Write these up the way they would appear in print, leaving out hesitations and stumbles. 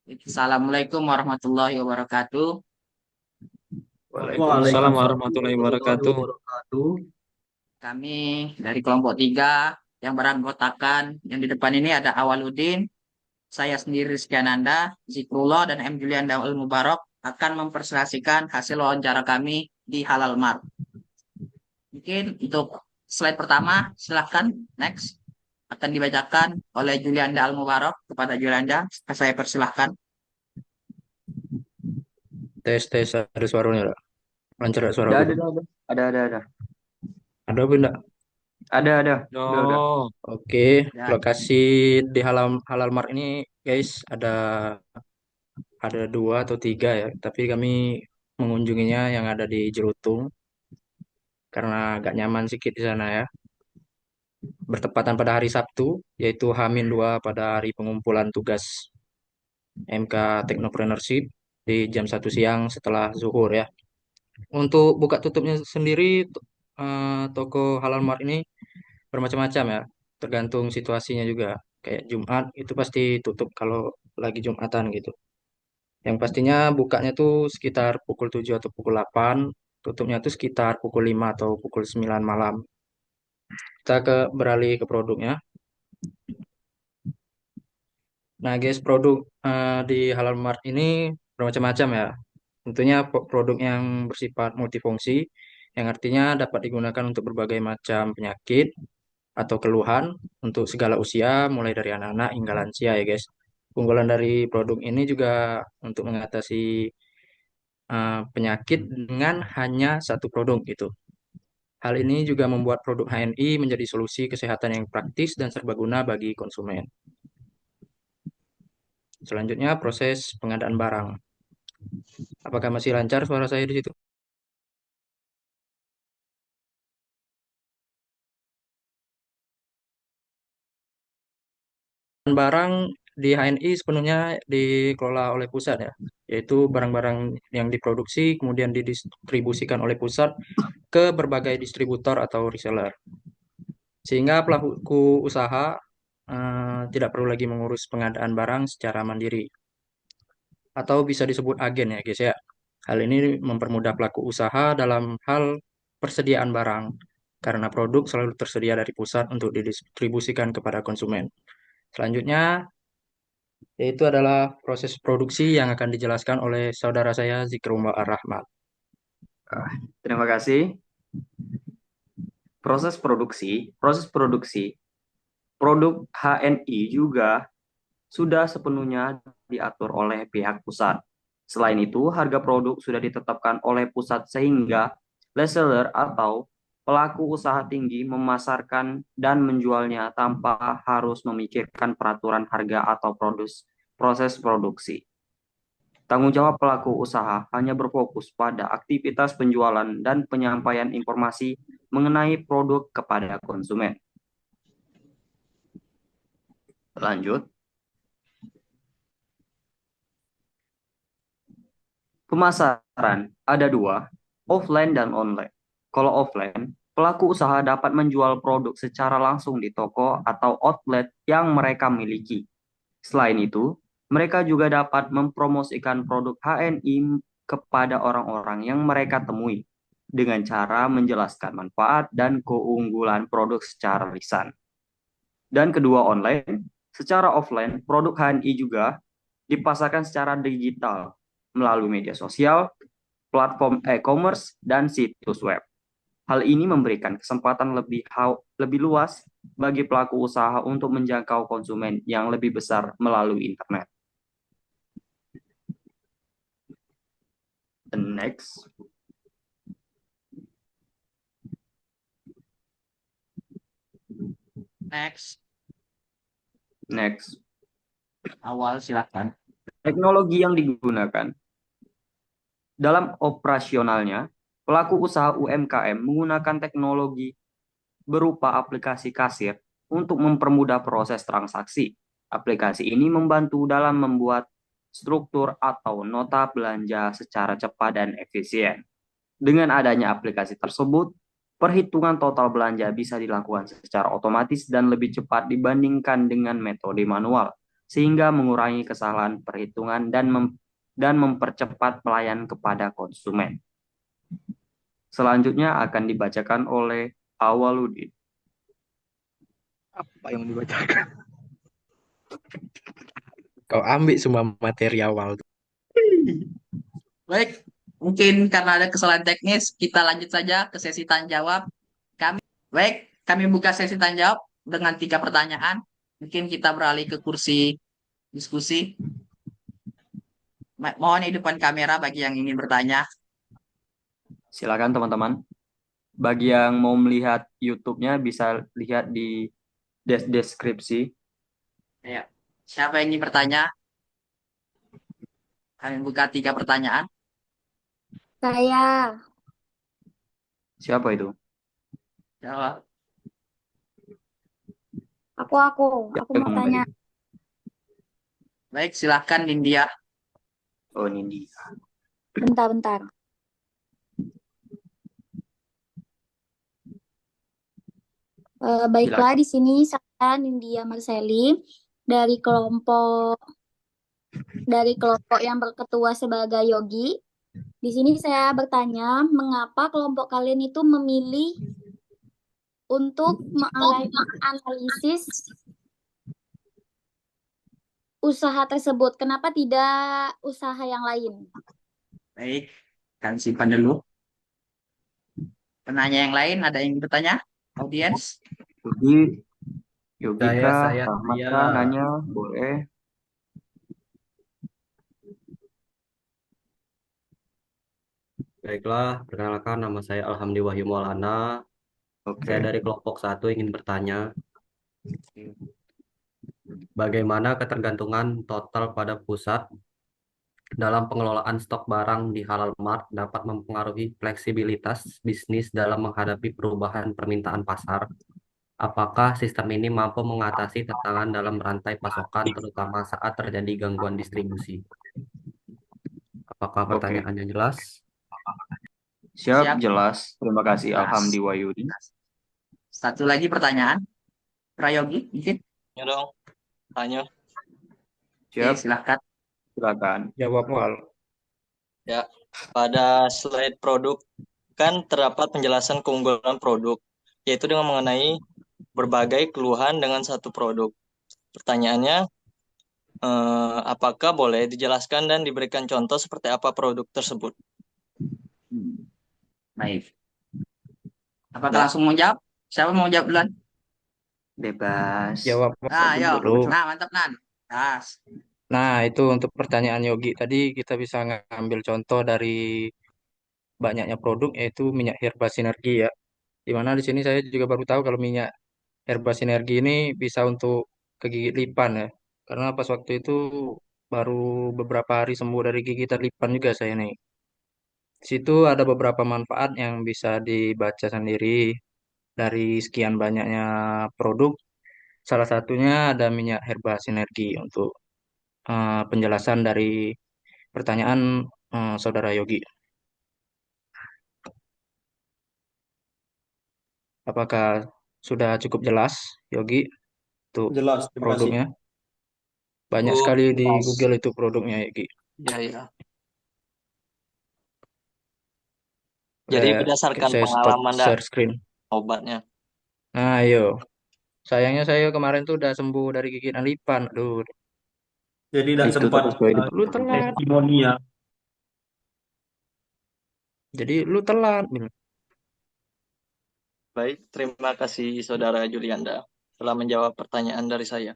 Assalamualaikum warahmatullahi wabarakatuh. Waalaikumsalam Waalaikumsalam warahmatullahi warahmatullahi wabarakatuh. wabarakatuh. Kami dari kelompok 3 yang beranggotakan yang di depan ini ada Awaludin, saya sendiri Rizkyananda, Zikrullah, dan M. Julianda Al Mubarak akan mempresentasikan hasil wawancara kami di Halal Mart. Mungkin untuk slide pertama, silahkan next. Akan dibacakan oleh Julianda Al Mubarak. Kepada Julianda, saya persilahkan. Tes tes ada suaranya enggak? Lancar enggak Ada, suaraku? ada, ada, ada. Ada apa enggak? Ada. Udah. Oh, oke. Ya, Lokasi di Halal Halal Mart ini guys ada dua atau tiga ya. Tapi kami mengunjunginya yang ada di Jerutung karena agak nyaman sedikit di sana ya. Bertepatan pada hari Sabtu, yaitu H-2 pada hari pengumpulan tugas MK Technopreneurship di jam 1 siang setelah zuhur ya. Untuk buka tutupnya sendiri, toko Halal Mart ini bermacam-macam ya, tergantung situasinya juga. Kayak Jumat itu pasti tutup kalau lagi Jumatan gitu. Yang pastinya bukanya tuh sekitar pukul 7 atau pukul 8, tutupnya tuh sekitar pukul 5 atau pukul 9 malam. Kita beralih ke produknya. Nah, guys, produk di Halal Mart ini bermacam-macam ya. Tentunya produk yang bersifat multifungsi, yang artinya dapat digunakan untuk berbagai macam penyakit atau keluhan untuk segala usia, mulai dari anak-anak hingga lansia ya guys. Keunggulan dari produk ini juga untuk mengatasi penyakit dengan hanya satu produk gitu. Hal ini juga membuat produk HNI menjadi solusi kesehatan yang praktis dan serbaguna bagi konsumen. Selanjutnya proses pengadaan barang. Apakah masih lancar suara saya di situ? Barang di HNI sepenuhnya dikelola oleh pusat ya, yaitu barang-barang yang diproduksi kemudian didistribusikan oleh pusat ke berbagai distributor atau reseller. Sehingga pelaku usaha tidak perlu lagi mengurus pengadaan barang secara mandiri atau bisa disebut agen ya guys ya. Hal ini mempermudah pelaku usaha dalam hal persediaan barang karena produk selalu tersedia dari pusat untuk didistribusikan kepada konsumen. Selanjutnya yaitu adalah proses produksi yang akan dijelaskan oleh saudara saya Zikrullah Ar-Rahmat. Terima kasih. Proses produksi produk HNI juga sudah sepenuhnya diatur oleh pihak pusat. Selain itu, harga produk sudah ditetapkan oleh pusat sehingga reseller atau pelaku usaha tinggi memasarkan dan menjualnya tanpa harus memikirkan peraturan harga atau proses produksi. Tanggung jawab pelaku usaha hanya berfokus pada aktivitas penjualan dan penyampaian informasi mengenai produk kepada konsumen. Lanjut, pemasaran ada dua, offline dan online. Kalau offline, pelaku usaha dapat menjual produk secara langsung di toko atau outlet yang mereka miliki. Selain itu, mereka juga dapat mempromosikan produk HNI kepada orang-orang yang mereka temui dengan cara menjelaskan manfaat dan keunggulan produk secara lisan. Dan kedua online, secara offline, produk HNI juga dipasarkan secara digital melalui media sosial, platform e-commerce, dan situs web. Hal ini memberikan kesempatan lebih luas bagi pelaku usaha untuk menjangkau konsumen yang lebih besar melalui internet. The next, next. next. Awal silahkan. Teknologi yang digunakan dalam operasionalnya, pelaku usaha UMKM menggunakan teknologi berupa aplikasi kasir untuk mempermudah proses transaksi. Aplikasi ini membantu dalam membuat struktur atau nota belanja secara cepat dan efisien. Dengan adanya aplikasi tersebut, perhitungan total belanja bisa dilakukan secara otomatis dan lebih cepat dibandingkan dengan metode manual. sehingga mengurangi kesalahan perhitungan dan mempercepat pelayanan kepada konsumen. Selanjutnya akan dibacakan oleh Awaludin. Apa yang dibacakan? Kau ambil semua materi awal tuh. Baik, mungkin karena ada kesalahan teknis, kita lanjut saja ke sesi tanya jawab. Baik, kami buka sesi tanya jawab dengan 3 pertanyaan. Mungkin kita beralih ke kursi diskusi. Mohon hidupkan kamera bagi yang ingin bertanya. Silakan teman-teman. Bagi yang mau melihat YouTube-nya bisa lihat di deskripsi. Ya. Siapa yang ingin bertanya? Kami buka 3 pertanyaan. Saya, Siapa itu? Jawab. aku Siapa mau yang ngomong tanya. tadi? Baik, silahkan Nindya. Oh, Nindi. Bentar. Baiklah, di sini saya Nindya Marseli dari kelompok yang berketua sebagai Yogi. Di sini saya bertanya, mengapa kelompok kalian itu memilih untuk menganalisis usaha tersebut? Kenapa tidak usaha yang lain? Baik, kami simpan dulu. Penanya yang lain, ada yang bertanya? Audiens? Yogi, Yogika, Saya. Rahmatka, nanya, boleh. Baiklah, perkenalkan nama saya Alhamdi Wahyu Maulana. Oke. Saya dari kelompok 1 ingin bertanya, bagaimana ketergantungan total pada pusat dalam pengelolaan stok barang di Halal Mart dapat mempengaruhi fleksibilitas bisnis dalam menghadapi perubahan permintaan pasar? Apakah sistem ini mampu mengatasi tantangan dalam rantai pasokan, terutama saat terjadi gangguan distribusi? Apakah Oke. pertanyaannya jelas? Siap, Siap. jelas. Terima kasih Jelas. Alhamdi Wahyudi. Satu lagi pertanyaan. Prayogi, mungkin? Ya dong, tanya. Oke, Siap, silahkan. silakan. Jawab Wal. Ya, pada slide produk kan terdapat penjelasan keunggulan produk, yaitu dengan mengenai berbagai keluhan dengan satu produk. Pertanyaannya, apakah boleh dijelaskan dan diberikan contoh seperti apa produk tersebut? Baik. Apakah Ya. langsung mau jawab? Siapa mau jawab duluan? Bebas. Jawab Ayo. dulu. Nah, mantap, Nan. Yes. Nah, itu untuk pertanyaan Yogi. Tadi kita bisa ngambil contoh dari banyaknya produk, yaitu minyak herba sinergi ya. Dimana di sini saya juga baru tahu kalau minyak herba sinergi ini bisa untuk kegigit lipan ya. Karena pas waktu itu baru beberapa hari sembuh dari gigitan lipan juga saya nih. Di situ ada beberapa manfaat yang bisa dibaca sendiri dari sekian banyaknya produk. Salah satunya ada minyak herba sinergi untuk penjelasan dari pertanyaan Saudara Yogi. Apakah sudah cukup jelas, Yogi, untuk Jelas, terima kasih. produknya? Banyak Oh, sekali di jelas. Google itu produknya, Yogi. Ya. Jadi Udah, berdasarkan saya stop pengalaman share screen. obatnya. Nah, ayo. Sayangnya saya kemarin tuh udah sembuh dari gigitan lipan. Aduh, Jadi tidak Itu sempat sesuai dengan lu telat. testimoni ya. Jadi lu telat. Baik, terima kasih Saudara Julianda telah menjawab pertanyaan dari saya.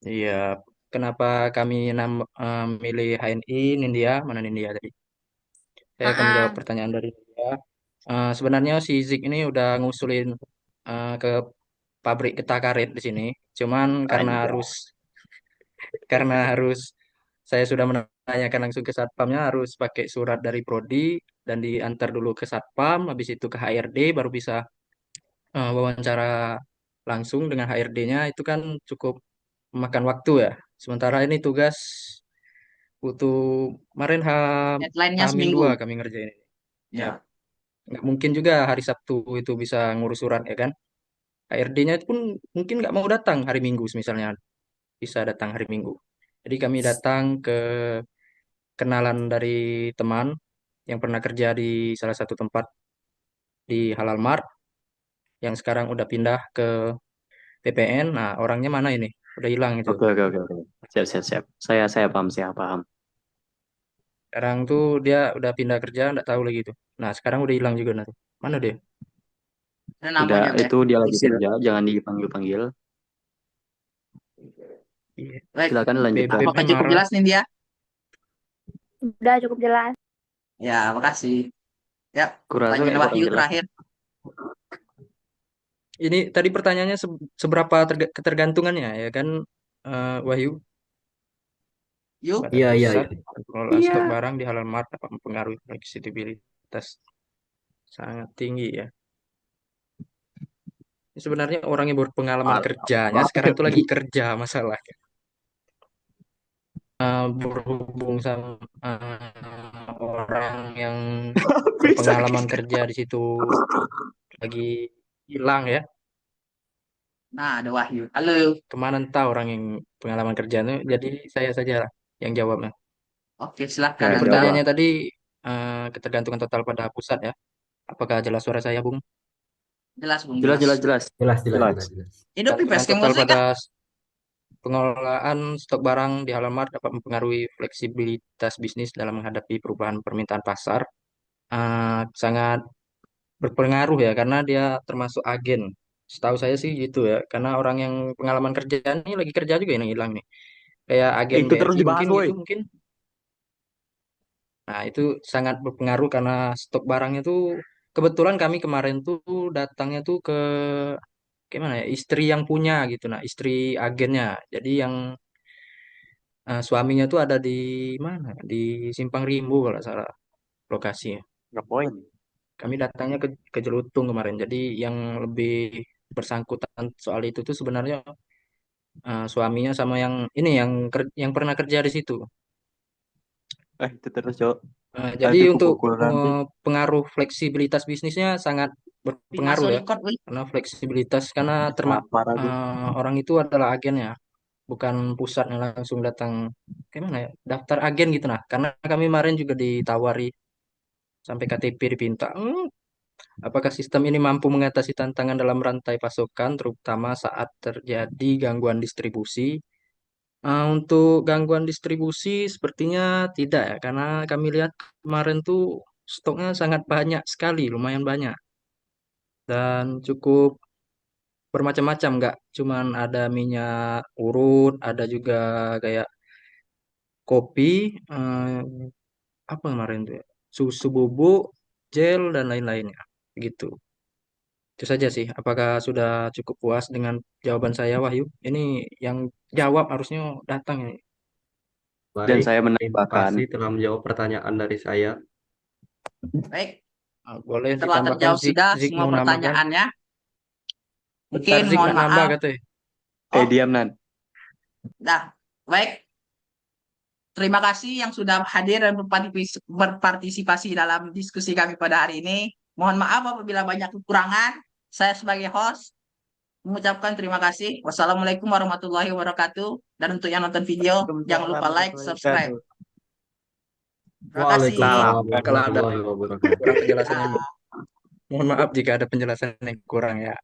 Iya, kenapa kami milih HNI Nindya? Mana Nindya tadi? Saya akan menjawab pertanyaan dari Nindya. Sebenarnya si Zik ini udah ngusulin ke pabrik getah karet di sini. Cuman karena harus saya sudah menanyakan langsung ke satpamnya harus pakai surat dari prodi dan diantar dulu ke satpam, habis itu ke HRD baru bisa wawancara langsung dengan HRD-nya itu kan cukup memakan waktu ya. Sementara ini tugas butuh kemarin Deadline-nya Hamin seminggu. 2 kami ngerjain ini. Ya, Ya. nggak mungkin juga hari Sabtu itu bisa ngurus surat ya kan. HRD-nya itu pun mungkin nggak mau datang hari Minggu misalnya. bisa datang hari Minggu. Jadi kami datang ke kenalan dari teman yang pernah kerja di salah satu tempat di Halal Mart yang sekarang udah pindah ke PPN. Nah, orangnya mana ini? Udah hilang itu. Oke, oke, oke, oke. Siap, siap, siap. Saya paham, saya paham. Sekarang tuh dia udah pindah kerja, nggak tahu lagi tuh. Nah, sekarang udah hilang juga nanti. Mana dia? Ada Udah, namanya, Beb. itu dia lagi Isir. kerja, jangan dipanggil-panggil. Iya. Baik, Silakan lanjutkan. BBM-nya apakah cukup marah. jelas nih dia? Udah cukup jelas. Ya, makasih. Ya, Kurasa pertanyaan kayak kurang Wahyu jelas. terakhir. Ini tadi pertanyaannya seberapa ketergantungannya ya kan, Wahyu? Yuk, Pada Iya, iya, pusat iya. pengelolaan Iya. stok barang di halal mart dapat mempengaruhi fleksibilitas sangat tinggi ya. Ini sebenarnya orang yang berpengalaman kerjanya sekarang tuh lagi kerja masalahnya. Berhubung sama orang yang berpengalaman kerja di situ lagi hilang ya. nah ada Wahyu. Halo. Kemana entah orang yang pengalaman kerjanya. Jadi saya saja lah yang jawabnya. Oke, silakan Ya, Jadi Anda. pertanyaannya tadi ketergantungan total pada pusat ya. Apakah jelas suara saya, Bung? Jelas, Bung, Jelas, jelas. jelas, jelas. Jelas, jelas, Jelas. jelas, jelas. Itu pipes Ketergantungan ke total musik pada kah? pengelolaan stok barang di halaman dapat mempengaruhi fleksibilitas bisnis dalam menghadapi perubahan permintaan pasar. Sangat berpengaruh ya karena dia termasuk agen. Setahu saya sih gitu ya. Karena orang yang pengalaman kerja ini lagi kerja juga yang hilang nih. Kayak agen Itu terus BRI dibahas, mungkin woi. gitu mungkin. Nah, itu sangat berpengaruh karena stok barangnya tuh kebetulan kami kemarin tuh datangnya tuh ke gimana ya, istri yang punya gitu. Nah, istri agennya. Jadi yang suaminya tuh ada di mana? Di Simpang Rimbo kalau nggak salah lokasinya. Ngapain? Kami datangnya ke Jelutung kemarin. Jadi yang lebih bersangkutan soal itu tuh sebenarnya suaminya sama yang ini yang pernah kerja di situ. Itu terus, Cok. Jadi Nanti untuk kupukul nanti. pengaruh fleksibilitas bisnisnya sangat berpengaruh Masuk ya. record, wih. Karena fleksibilitas karena Parah tuh. orang itu adalah agennya, bukan pusatnya langsung datang gimana ya, daftar agen gitu nah. Karena kami kemarin juga ditawari sampai KTP dipinta. Apakah sistem ini mampu mengatasi tantangan dalam rantai pasokan, terutama saat terjadi gangguan distribusi? Untuk gangguan distribusi sepertinya tidak ya, karena kami lihat kemarin tuh stoknya sangat banyak sekali, lumayan banyak. Dan cukup bermacam-macam, nggak cuman ada minyak urut, ada juga kayak kopi, apa kemarin tuh ya, susu bubuk, gel, dan lain-lainnya. Gitu. Itu saja sih. Apakah sudah cukup puas dengan jawaban saya, Wahyu? Ini yang jawab harusnya datang ini. Dan Baik, saya terima menambahkan. kasih telah menjawab pertanyaan dari saya. Baik, Boleh telah ditambahkan terjawab sudah Zik semua mau nambahkan? pertanyaannya. Bentar Mungkin Zik mohon nak nambah maaf. katanya. Oh, Diam, Nan. dah. Baik, terima kasih yang sudah hadir dan berpartisipasi dalam diskusi kami pada hari ini. Mohon maaf apabila banyak kekurangan. Saya sebagai host mengucapkan terima kasih. Wassalamualaikum warahmatullahi wabarakatuh. Dan untuk yang nonton video, jangan lupa like, subscribe. Terima kasih. Waalaikumsalam Kalau ada warahmatullahi wabarakatuh. kurang penjelasannya, Nah. mohon maaf jika ada penjelasan yang kurang ya.